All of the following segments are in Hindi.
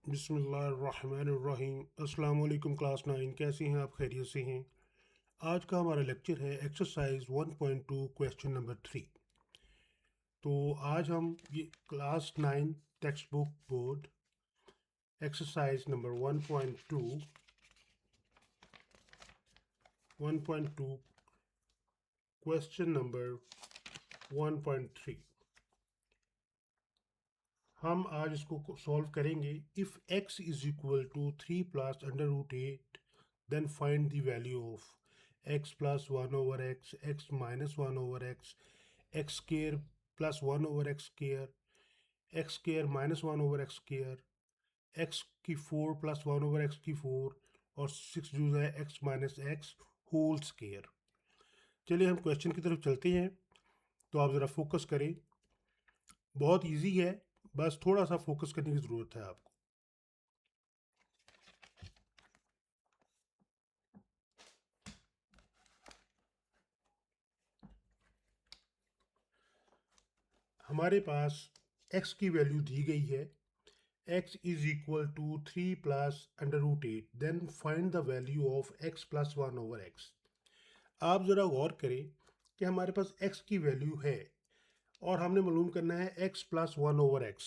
बिस्मिल्लाहिर्रहमानिर्रहीम। अस्सलाम वालेकुम क्लास 9, कैसे हैं आप? खैरियत से हैं? आज का हमारा लेक्चर है एक्सरसाइज 1.2 क्वेश्चन नंबर 3। तो आज हम ये class 9 text book board exercise number 1.2 question number 1.3 हम आज इसको सॉल्व करेंगे। If x is equal to 3 plus under root 8 then find the value of x plus 1 over x, x minus 1 over x, x square plus 1 over x square, x square minus 1 over x square, x की 4 प्लस 1 ओवर x की 4 और 6 जो है x minus x whole square. चलिए हम क्वेश्चन की तरफ चलते हैं। तो आप ज़रा फोकस करें, बहुत इजी है, बस थोड़ा सा फोकस करने की ज़रूरत है आपको। हमारे पास x की वैल्यू दी गई है, x is equal to 3 plus under root 8, then find the value of x plus 1 over x। आप ज़रा गौर करें कि हमारे पास x की वैल्यू है और हमने मालूम करना है x प्लस 1 ओवर x,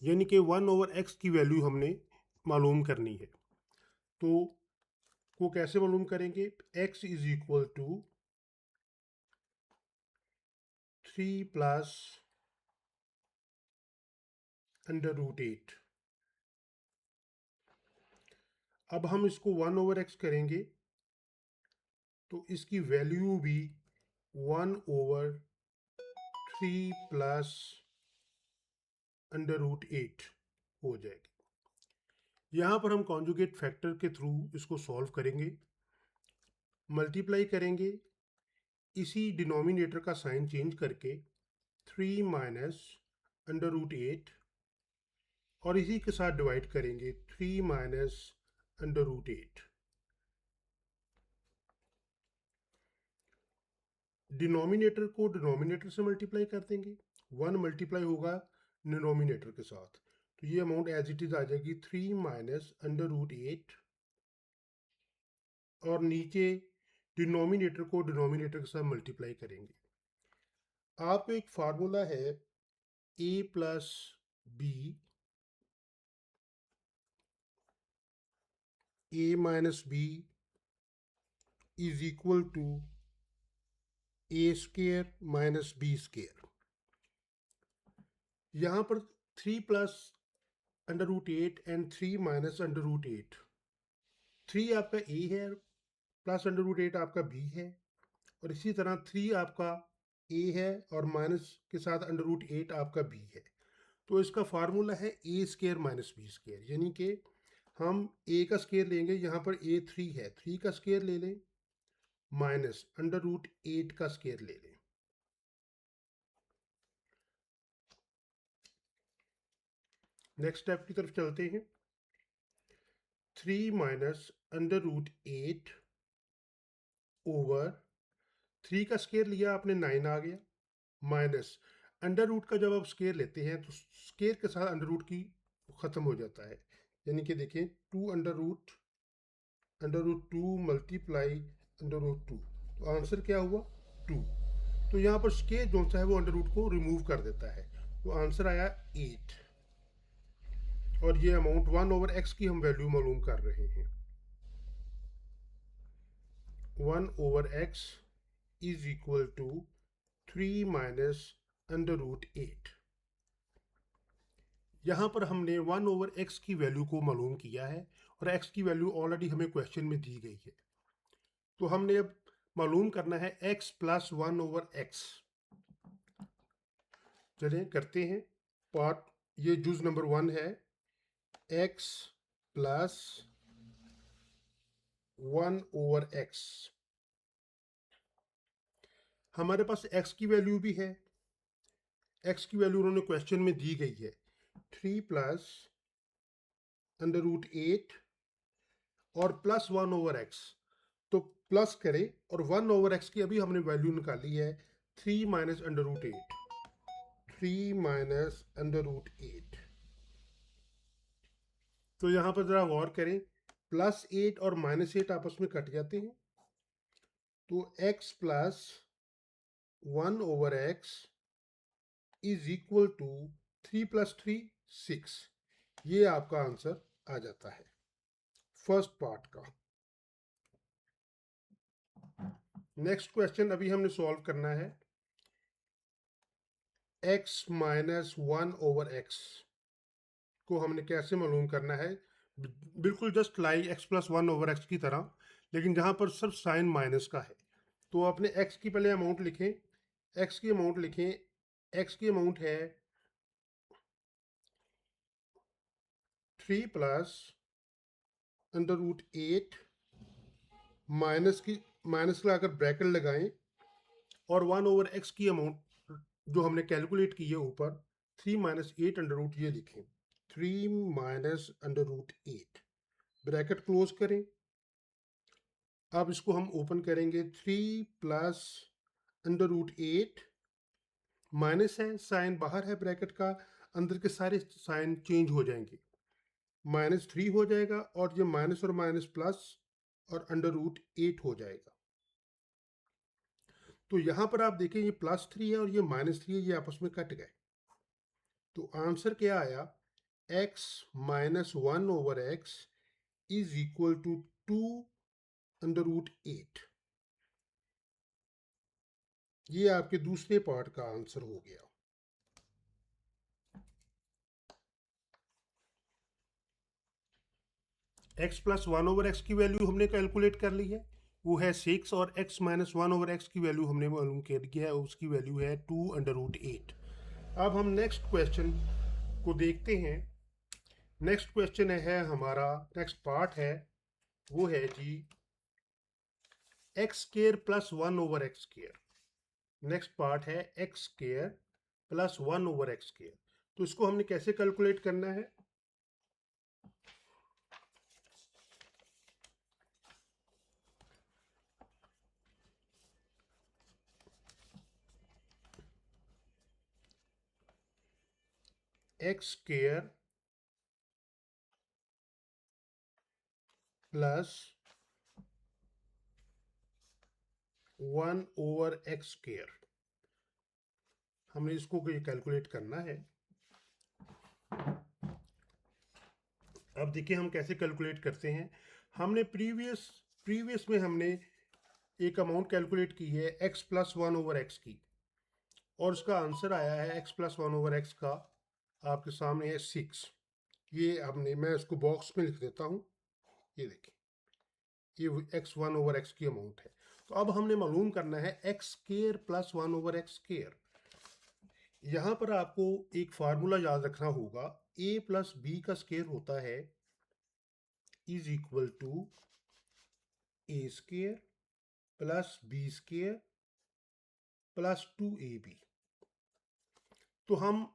यानी कि 1 ओवर x की वैल्यू हमने मालूम करनी है। तो वो कैसे मालूम करेंगे? x is equal to 3 plus under root 8। अब हम इसको 1 ओवर x करेंगे तो इसकी वैल्यू भी 1 ओवर 3 प्लस अंडर रूट 8 हो जाएगी। यहाँ पर हम कॉन्जुगेट फैक्टर के थ्रू इसको सॉल्व करेंगे, मल्टीप्लाई करेंगे, इसी डिनोमिनेटर का साइन चेंज करके 3 माइनस अंडर रूट 8 और इसी के साथ डिवाइड करेंगे 3 माइनस अंडर रूट 8। डिनोमिनेटर को डिनोमिनेटर से मल्टीप्लाई कर देंगे, 1 मल्टीप्लाई होगा डिनोमिनेटर के साथ, तो ये अमाउंट एज इट इज आ जाएगी 3 माइनस अंडर रूट 8 और नीचे डिनोमिनेटर को डिनोमिनेटर के साथ मल्टीप्लाई करेंगे। आपको एक फार्मूला है a plus B, a minus B is equal to A square minus B square. यहाँ पर 3 plus under root 8 and 3 minus under root 8, 3 आपका a है प्लस अंडर रूट 8 आपका b है, और इसी तरह 3 आपका a है और माइनस के साथ अंडर रूट 8 आपका b है। तो इसका फार्मूला है a square minus B square, यानी कि हम a का स्केयर लेंगे, यहाँ पर a 3 है, 3 का स्केयर ले लें माइनस अंडर रूट 8 का स्केयर ले लें। नेक्स्ट स्टेप की तरफ चलते हैं। 3 माइनस अंडर रूट 8 ओवर 3 का स्केयर लिया आपने 9 आ गया, माइनस अंडर रूट का जब आप स्केयर लेते हैं तो स्केयर के साथ अंडर रूट की ख़त्म हो जाता है, यानी कि देखिए 2 under root 2 multiply under root 2, तो आंसर क्या हुआ 2। तो यहाँ पर स्केयर जो सा है वो अंडर रूट को रिमूव कर देता है, तो आंसर आया 8। और ये अमाउंट 1 ओवर एक्स की हम वैल्यू मालूम कर रहे हैं। 1 over x is equal to 3 minus under root 8। यहाँ पर हमने 1 ओवर एक्स की वैल्यू को मालूम किया है और एक्स की वैल्यू ऑलरेडी हमें क्वेश्चन में दी गई है। तो हमने अब मालूम करना है x प्लस 1 ओवर एक्स। चलिए करते हैं पार्ट, ये जुज नंबर 1 है, x प्लस 1 ओवर एक्स। हमारे पास x की वैल्यू भी है, x की वैल्यू उन्होंने क्वेश्चन में दी गई है 3 प्लस अंडर रूट 8 और प्लस 1 ओवर एक्स, तो प्लस करें और 1 ओवर एक्स की अभी हमने वैल्यू निकाली है 3 minus under root 8, 3 minus under root 8। तो यहाँ पर ज़रा गौर करें, +8 और -8 आपस में कट जाते हैं, तो x plus 1/x is equal to 3 + 3 6। ये आपका आंसर आ जाता है फर्स्ट पार्ट का। नेक्स्ट क्वेश्चन अभी हमने सॉल्व करना है, x - 1/x को हमने कैसे मालूम करना है। बिल्कुल जस्ट लाइक x + 1/x की तरह, लेकिन जहाँ पर सिर्फ साइन माइनस का है। तो अपने x की पहले अमाउंट लिखें, x की अमाउंट लिखें, x की अमाउंट है 3 + √8 माइनस लगाकर ब्रैकेट लगाएं, और 1/x की अमाउंट जो हमने कैलकुलेट की है ऊपर 3 - 8 √ ये लिखें, 3 - √8 ब्रैकेट क्लोज करें। अब इसको हम ओपन करेंगे, 3 + √8 माइनस है, साइन बाहर है ब्रैकेट का, अंदर के सारे साइन चेंज हो जाएंगे, -3 हो जाएगा, और ये माइनस और माइनस प्लस और √8 हो जाएगा। तो यहां पर आप देखें, ये +3 है और ये -3 है, ये आपस में कट गए। तो आंसर क्या आया, x - 1/x is equal to 2√8। ये आपके दूसरे पार्ट का आंसर हो गया। x + 1/x की वैल्यू हमने कैलकुलेट कर ली है, वो है 6, और x - 1/x की वैल्यू हमने मालूम कर किया है, उसकी वैल्यू है 2√8। अब हम नेक्स्ट क्वेश्चन को देखते हैं। नेक्स्ट क्वेश्चन है हमारा, नेक्स्ट पार्ट है, वो है जी x² + 1/x²। नेक्स्ट पार्ट है x² + 1/x²। तो इसको हमने कैसे कैलकुलेट करना है, x² + 1/x²। हमने इसको कैलकुलेट करना है। अब देखिए हम कैसे कैलकुलेट करते हैं। हमने प्रीवियस में हमने एक अमाउंट कैलकुलेट की है x + 1/x की, और उसका आंसर आया है x + 1/x का, आपके सामने है 6। ये हमने, मैं इसको बॉक्स में लिख देता हूँ, ये देखिए, ये x 1/x की अमाउंट है। तो अब हमने मालूम करना है x² + 1/x²। यहाँ पर आपको एक फार्मूला याद रखना होगा, a + b का स्क्वायर होता है is equal to a² + b² + 2ab। तो हम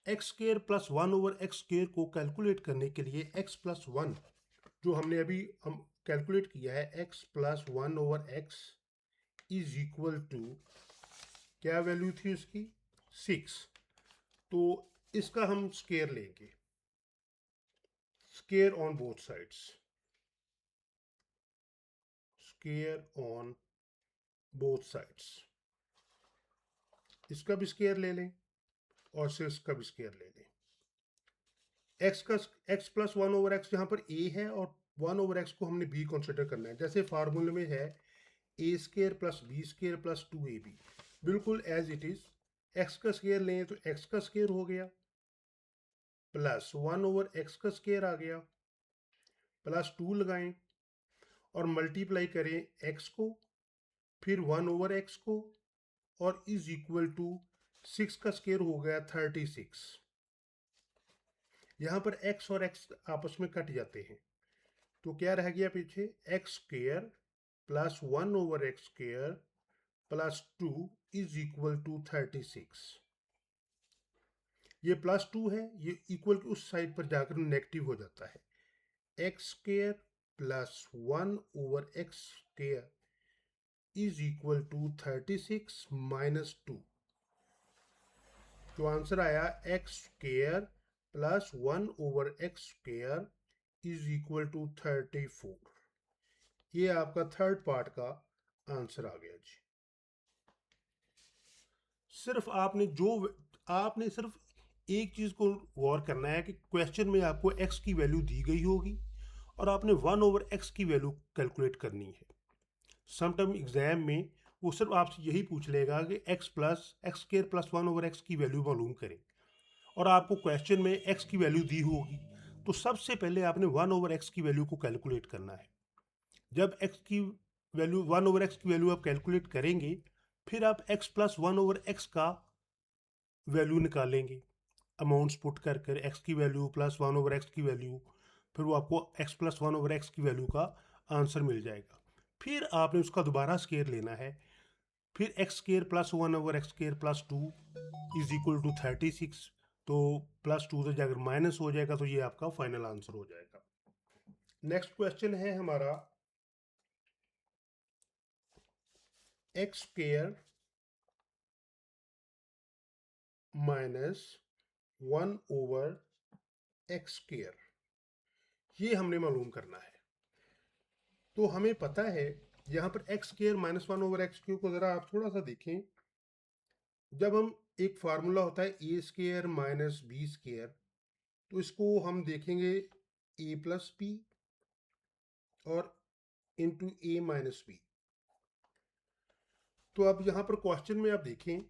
x² + 1/x² को कैलकुलेट करने के लिए x + 1 जो हमने अभी हम कैलकुलेट किया है, x + 1/x is equal to, क्या वैल्यू थी उसकी, 6। तो इसका हम स्क्वायर लेंगे, square on both sides, square on both sides. इसका भी स्क्वायर ले लें और सिर्फ इसका भी स्क्वायर ले लें। x + 1/x यहाँ पर a है, और 1/x को हमने b कंसिडर करना है। जैसे फार्मूले में है a² + b² + 2ab, बिल्कुल एज इट इज। x का स्क्वायर लें तो x का स्क्वायर हो गया, प्लस 1/x का स्क्वायर आ गया, प्लस 2 लगाएं और मल्टीप्लाई करें x को, फिर 1/x को, और इज इक्वल टू 6 का स्क्वायर हो गया 36। यहाँ पर x और x आपस में कट जाते हैं, तो क्या रह गया पीछे, x² + 1/x² + 2 is equal to 36। ये +2 है, ये इक्वल उस साइड पर जाकर नेगेटिव हो जाता है। x² + 1/x² is equal to 36 - 2। तो आंसर आया x² + 1/x² is equal to 34। ये आपका थर्ड पार्ट का आंसर आ गया जी। सिर्फ आपने सिर्फ एक चीज को गौर करना है कि क्वेश्चन में आपको x की वैल्यू दी गई होगी और आपने 1/x की वैल्यू कैलकुलेट करनी है। समटाइम एग्जाम में वो सिर्फ आपसे यही पूछ लेगा कि x+x² + 1/x की वैल्यू मालूम करें, और आपको क्वेश्चन में x की वैल्यू दी होगी तो सबसे पहले आपने 1/x की वैल्यू को कैलकुलेट करना है। जब x की वैल्यू 1/x की वैल्यू आप कैलकुलेट करेंगे, फिर आप x+1/x का वैल्यू निकालेंगे, अमाउंट्स पुट कर कर x की वैल्यू प्लस 1/x की वैल्यू, फिर वो आपको x+1/x की वैल्यू का आंसर मिल जाएगा। फिर आपने उसका दोबारा स्केयर लेना है, फिर x² + 1/x² + 2 is equal to 36। तो +2 से अगर माइनस हो जाएगा तो ये आपका फाइनल आंसर हो जाएगा। नेक्स्ट क्वेश्चन है हमारा x² - 1/x², ये हमने मालूम करना है। तो हमें पता है यहाँ पर x² - 1/x³ को ज़रा आप थोड़ा सा देखें। जब हम एक फार्मूला होता है a² - b², तो इसको हम देखेंगे a + b और इंटू a - b। तो अब यहाँ पर क्वेश्चन में आप देखें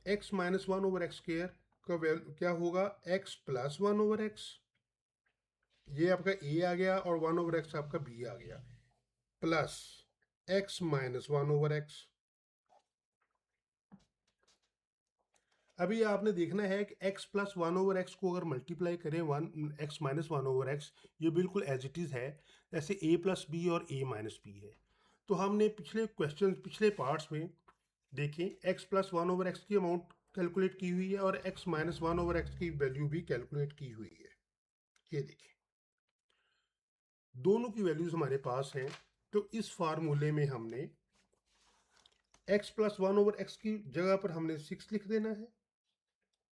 x - 1/x² का वैल्यू क्या होगा, x + 1/x, ये आपका a आ गया, और 1/x आपका b आ गया, प्लस x - 1/x। अभी आपने देखना है कि x + 1/x को अगर मल्टीप्लाई करें x - 1/x, ये बिल्कुल एज इट इज़ है, जैसे a + b और a - b है। तो हमने पिछले पार्ट्स में देखें x + 1/x की अमाउंट कैलकुलेट की हुई है और x - 1/x की वैल्यू भी कैलकुलेट की हुई है। ये देखें, दोनों की वैल्यूज हमारे पास हैं। तो इस फार्मूले में हमने x + 1/x की जगह पर हमने 6 लिख देना है,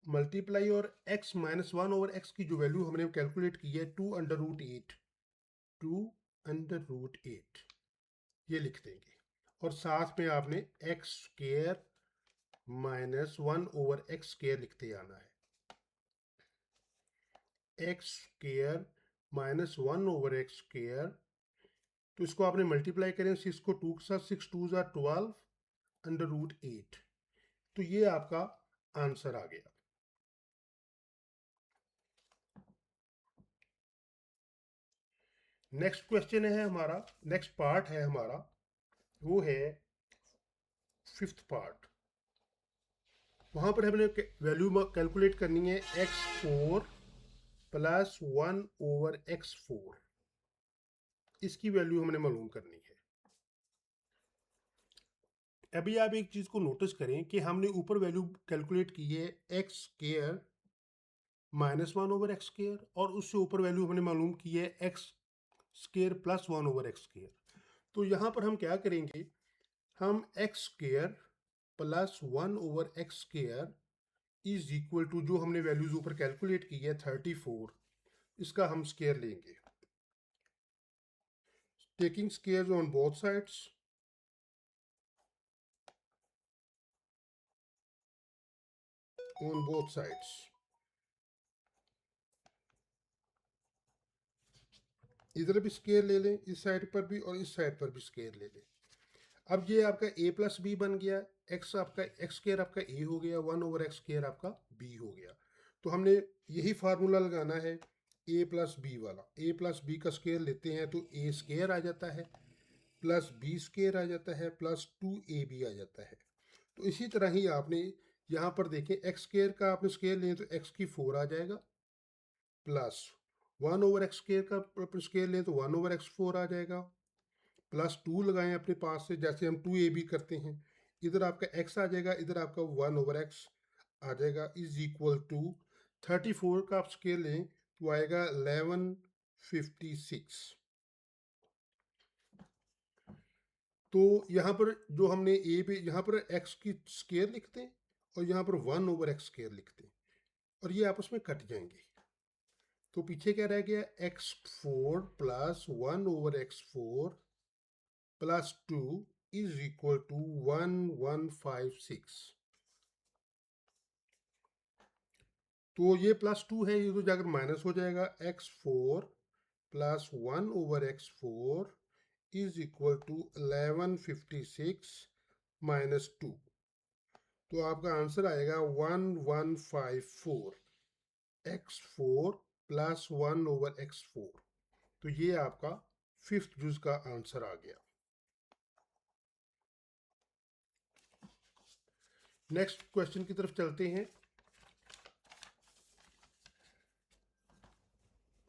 मल्टीप्लाई, और x - 1/x की जो वैल्यू हमने कैलकुलेट की है 2√8, 2√8 ये लिख देंगे, और साथ में आपने x² - 1/x² लिखते आना है। x² - 1/x², तो इसको आपने मल्टीप्लाई करें 6 को 2 के साथ, 6 2 ज़ा 12 √8, तो ये आपका आंसर आ गया। नेक्स्ट क्वेश्चन है हमारा, नेक्स्ट पार्ट है हमारा, वो है 5th पार्ट। वहां पर हमने वैल्यू कैलकुलेट करनी है x4 + 1/x4, इसकी वैल्यू हमने मालूम करनी है। अभी आप एक चीज को नोटिस करें कि हमने ऊपर वैल्यू कैलकुलेट की है x² - 1/x², और उससे ऊपर वैल्यू हमने मालूम की है x² + 1/x²। तो यहाँ पर हम क्या करेंगे, हम x² + 1/x² is equal to, जो हमने वैल्यूज ऊपर कैलकुलेट की है 34, इसका हम स्केयर लेंगे, taking squares on both sides, on both sides. इधर भी स्केयर ले लें, इस साइड पर भी और इस साइड पर भी स्केयर ले लें। अब ये आपका a + b बन गया, x² आपका a हो गया, 1/x² आपका b हो गया। तो हमने यही फार्मूला लगाना है a + b वाला। a + b का स्केयर लेते हैं तो a² आ जाता है, प्लस b² आ जाता है, प्लस 2ab आ जाता है। तो इसी तरह ही आपने यहाँ पर देखें, x² का आपने स्केयर लें तो x⁴ आ जाएगा, प्लस 1/x² का स्केयर लें तो 1/x4 आ जाएगा, प्लस 2 लगाएं अपने पास से, जैसे हम 2ab करते हैं, इधर आपका x आ जाएगा, इधर आपका 1/x आ जाएगा, इज इक्वल टू 34 का आप स्केयर लें तो आएगा 1156। तो यहाँ पर जो हमने ए पे, यहाँ पर x की स्केयर लिखते हैं और यहाँ पर 1/x² लिखते हैं, और ये आपस में कट जाएंगे। तो पीछे क्या रह गया, x4 plus 1/x4 plus 2 is equal to 1156। तो ये प्लस 2 है, ये तो जाकर माइनस हो जाएगा। x4 plus 1/x4 is equal to 1156 minus 2। तो आपका आंसर आएगा 1154। x4 plus 1/x4। तो ये आपका फिफ्थ जुज का आंसर आ गया। नेक्स्ट क्वेश्चन की तरफ चलते हैं।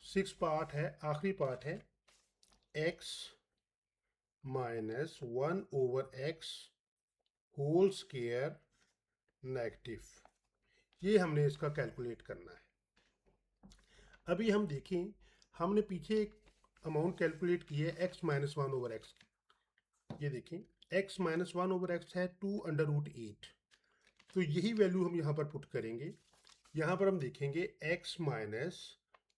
6 पार्ट है, आखिरी पार्ट है। x minus 1/x whole square negative, ये हमने इसका कैलकुलेट करना है। अभी हम देखें, हमने पीछे एक अमाउंट कैलकुलेट की है x माइनस 1/x की। ये देखें, x माइनस 1/x है 2√8। तो यही वैल्यू हम यहाँ पर पुट करेंगे। यहाँ पर हम देखेंगे x माइनस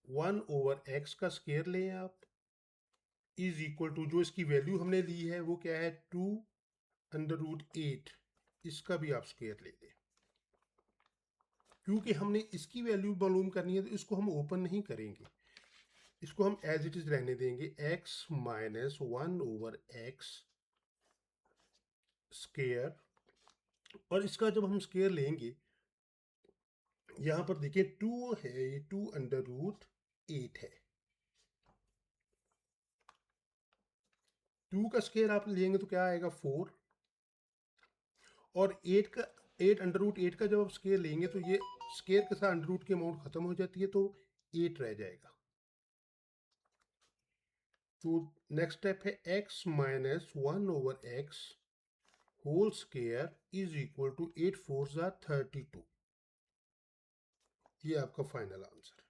1/x का स्क्वायर लें आप, इज इक्वल टू जो इसकी वैल्यू हमने ली है वो क्या है 2√8, इसका भी आप स्क्वायर ले लें। क्योंकि हमने इसकी वैल्यू मालूम करनी है तो इसको हम ओपन नहीं करेंगे, इसको हम एज इट इज रहने देंगे। x माइनस 1/x स्क्वायर, और इसका जब हम स्क्वायर लेंगे, यहाँ पर देखिए 2 है, ये 2√8 है। 2 का स्क्वायर आप लेंगे तो क्या आएगा 4, और 8 का जब आप स्क्वायर लेंगे तो ये स्क्वायर के साथ अंडर रूट की अमाउंट खत्म हो जाती है, तो 8 रह जाएगा। तो नेक्स्ट स्टेप है x minus 1/x whole square is equal to 8 4 32। ये आपका फाइनल आंसर।